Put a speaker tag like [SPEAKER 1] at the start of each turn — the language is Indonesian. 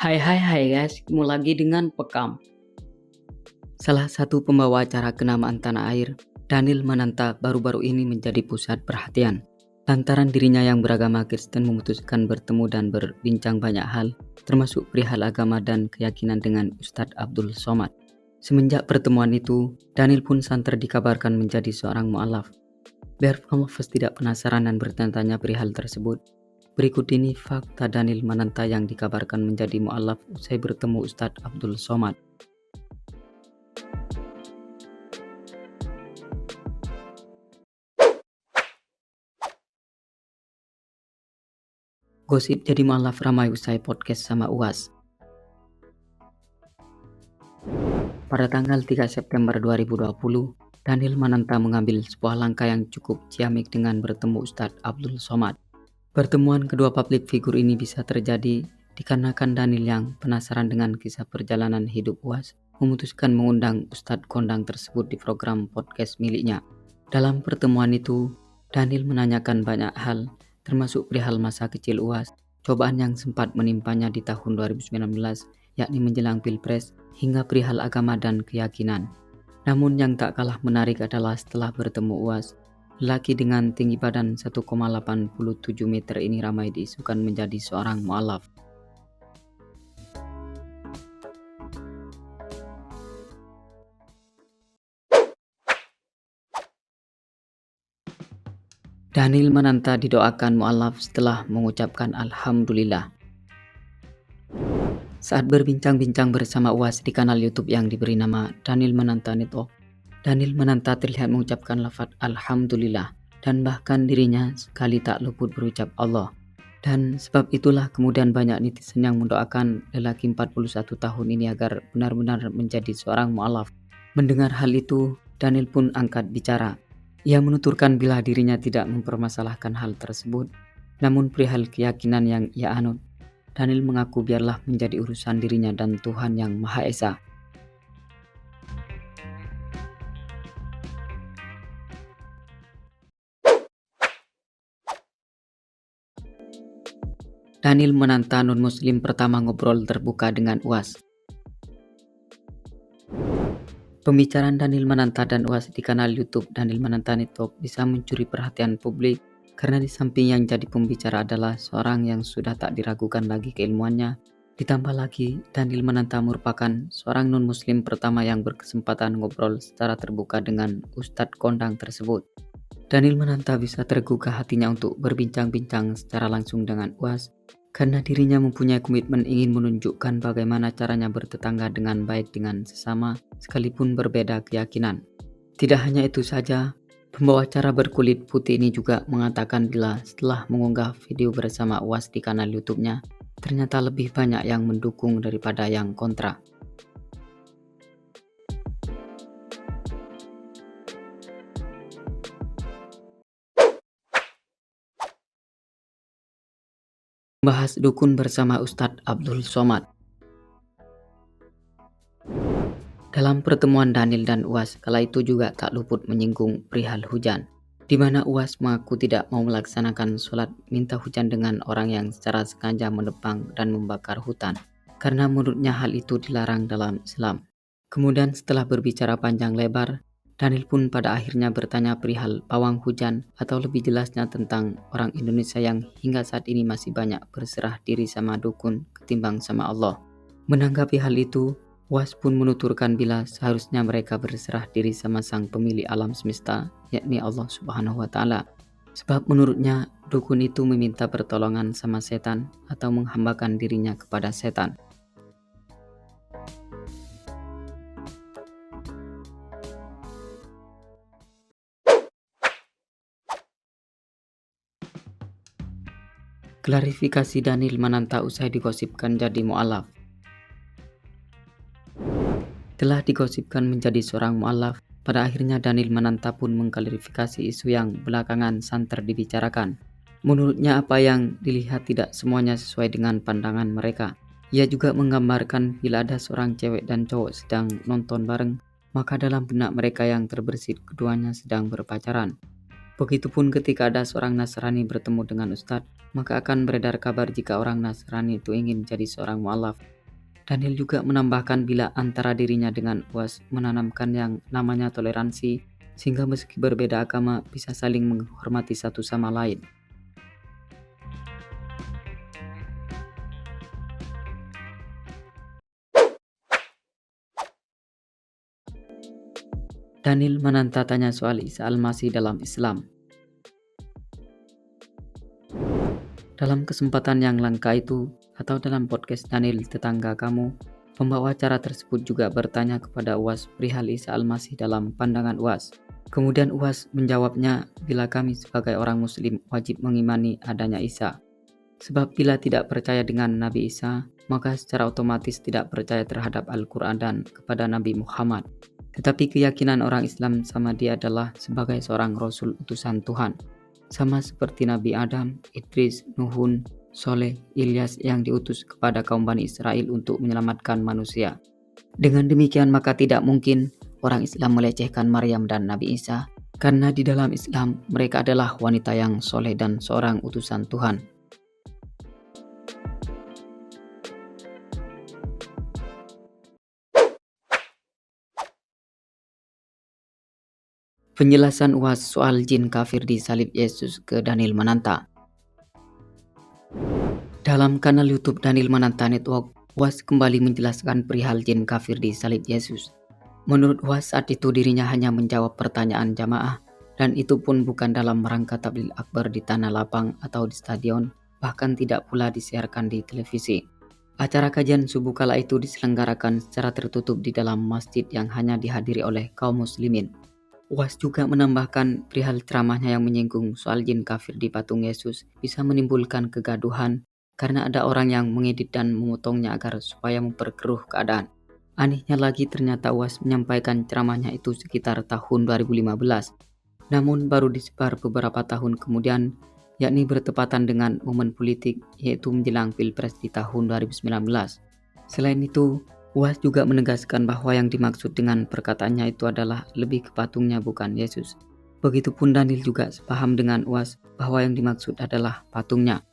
[SPEAKER 1] Hai guys, ketemu lagi dengan Pekam. Salah satu pembawa acara kenamaan tanah air, Daniel Mananta baru-baru ini menjadi pusat perhatian. Lantaran dirinya yang beragama Kristen memutuskan bertemu dan berbincang banyak hal, termasuk perihal agama dan keyakinan dengan Ustadz Abdul Somad. Semenjak pertemuan itu, Daniel pun santer dikabarkan menjadi seorang mu'alaf. Biar followers tidak penasaran dan bertanya-tanya perihal tersebut, berikut ini fakta Daniel Mananta yang dikabarkan menjadi mu'alaf usai bertemu Ustadz Abdul Somad. Gosip jadi mu'alaf ramai usai podcast sama UAS. Pada tanggal 3 September 2020, Daniel Mananta mengambil sebuah langkah yang cukup ciamik dengan bertemu Ustadz Abdul Somad. Pertemuan kedua publik figur ini bisa terjadi dikarenakan Daniel yang penasaran dengan kisah perjalanan hidup UAS memutuskan mengundang Ustadz kondang tersebut di program podcast miliknya. Dalam pertemuan itu, Daniel menanyakan banyak hal, termasuk perihal masa kecil UAS, cobaan yang sempat menimpanya di tahun 2019, yakni menjelang Pilpres, hingga perihal agama dan keyakinan. Namun yang tak kalah menarik adalah setelah bertemu UAS, lelaki dengan tinggi badan 1,87 meter ini ramai diisukan menjadi seorang mu'alaf. Daniel Mananta didoakan mu'alaf setelah mengucapkan Alhamdulillah. Saat berbincang-bincang bersama UAS di kanal YouTube yang diberi nama Daniel Mananta Network, Daniel Mananta terlihat mengucapkan lafaz Alhamdulillah dan bahkan dirinya sekali tak luput berucap Allah. Dan sebab itulah kemudian banyak netizen yang mendoakan lelaki 41 tahun ini agar benar-benar menjadi seorang mu'alaf. Mendengar hal itu, Daniel pun angkat bicara. Ia menuturkan bila dirinya tidak mempermasalahkan hal tersebut, namun perihal keyakinan yang ia anut, Daniel mengaku biarlah menjadi urusan dirinya dan Tuhan Yang Maha Esa. Daniel Mananta non-muslim pertama ngobrol terbuka dengan UAS. Pembicaraan Daniel Mananta dan UAS di kanal YouTube Daniel Mananta Network bisa mencuri perhatian publik karena di samping yang jadi pembicara adalah seorang yang sudah tak diragukan lagi keilmuannya. Ditambah lagi, Daniel Mananta merupakan seorang non-muslim pertama yang berkesempatan ngobrol secara terbuka dengan Ustadz kondang tersebut. Daniel Mananta bisa tergugah hatinya untuk berbincang-bincang secara langsung dengan UAS karena dirinya mempunyai komitmen ingin menunjukkan bagaimana caranya bertetangga dengan baik dengan sesama sekalipun berbeda keyakinan. Tidak hanya itu saja, pembawa acara berkulit putih ini juga mengatakan bila setelah mengunggah video bersama UAS di kanal YouTube-nya, ternyata lebih banyak yang mendukung daripada yang kontra. Bahas dukun bersama Ustadz Abdul Somad. Dalam pertemuan Daniel dan UAS, kala itu juga tak luput menyinggung perihal hujan, di mana UAS mengaku tidak mau melaksanakan sholat minta hujan dengan orang yang secara sengaja menebang dan membakar hutan, karena menurutnya hal itu dilarang dalam Islam. Kemudian setelah berbicara panjang lebar, Daniel pun pada akhirnya bertanya perihal pawang hujan atau lebih jelasnya tentang orang Indonesia yang hingga saat ini masih banyak berserah diri sama dukun ketimbang sama Allah. Menanggapi hal itu, UAS pun menuturkan bila seharusnya mereka berserah diri sama sang pemilik alam semesta, yakni Allah Subhanahu wa Ta'ala. Sebab menurutnya dukun itu meminta pertolongan sama setan atau menghambakan dirinya kepada setan. Klarifikasi Daniel Mananta usai digosipkan jadi mu'alaf. Telah digosipkan menjadi seorang mu'alaf, pada akhirnya Daniel Mananta pun mengklarifikasi isu yang belakangan santer dibicarakan. Menurutnya apa yang dilihat tidak semuanya sesuai dengan pandangan mereka. Ia juga menggambarkan bila ada seorang cewek dan cowok sedang nonton bareng, maka dalam benak mereka yang terbersit keduanya sedang berpacaran. Begitupun ketika ada seorang Nasrani bertemu dengan Ustadz, maka akan beredar kabar jika orang Nasrani itu ingin jadi seorang mualaf. Daniel juga menambahkan bila antara dirinya dengan UAS menanamkan yang namanya toleransi, sehingga meski berbeda agama bisa saling menghormati satu sama lain. Daniel menanta tanya soal Isa Al-Masih dalam Islam. Dalam kesempatan yang langka itu, atau dalam podcast Daniel Tetangga Kamu, pembawa acara tersebut juga bertanya kepada UAS perihal Isa Al-Masih dalam pandangan UAS. Kemudian UAS menjawabnya, bila kami sebagai orang muslim wajib mengimani adanya Isa. Sebab bila tidak percaya dengan Nabi Isa, maka secara otomatis tidak percaya terhadap Al-Quran dan kepada Nabi Muhammad. Tetapi keyakinan orang Islam sama dia adalah sebagai seorang Rasul utusan Tuhan. Sama seperti Nabi Adam, Idris, Nuhun, Soleh, Ilyas yang diutus kepada kaum Bani Israel untuk menyelamatkan manusia. Dengan demikian maka tidak mungkin orang Islam melecehkan Maryam dan Nabi Isa, karena di dalam Islam mereka adalah wanita yang soleh dan seorang utusan Tuhan. Penjelasan UAS soal jin kafir di salib Yesus ke Daniel Mananta. Dalam kanal YouTube Daniel Mananta Network, UAS kembali menjelaskan perihal jin kafir di salib Yesus. Menurut UAS saat itu dirinya hanya menjawab pertanyaan jamaah, dan itu pun bukan dalam rangka tablil akbar di tanah lapang atau di stadion, bahkan tidak pula disiarkan di televisi. Acara kajian subuh kala itu diselenggarakan secara tertutup di dalam masjid yang hanya dihadiri oleh kaum muslimin. UAS juga menambahkan perihal ceramahnya yang menyinggung soal jin kafir di patung Yesus bisa menimbulkan kegaduhan karena ada orang yang mengedit dan memotongnya agar supaya memperkeruh keadaan. Anehnya lagi ternyata UAS menyampaikan ceramahnya itu sekitar tahun 2015, namun baru disebar beberapa tahun kemudian, yakni bertepatan dengan momen politik yaitu menjelang Pilpres di tahun 2019. Selain itu, UAS juga menegaskan bahwa yang dimaksud dengan perkataannya itu adalah lebih ke patungnya bukan Yesus. Begitupun Daniel juga sepaham dengan UAS bahwa yang dimaksud adalah patungnya.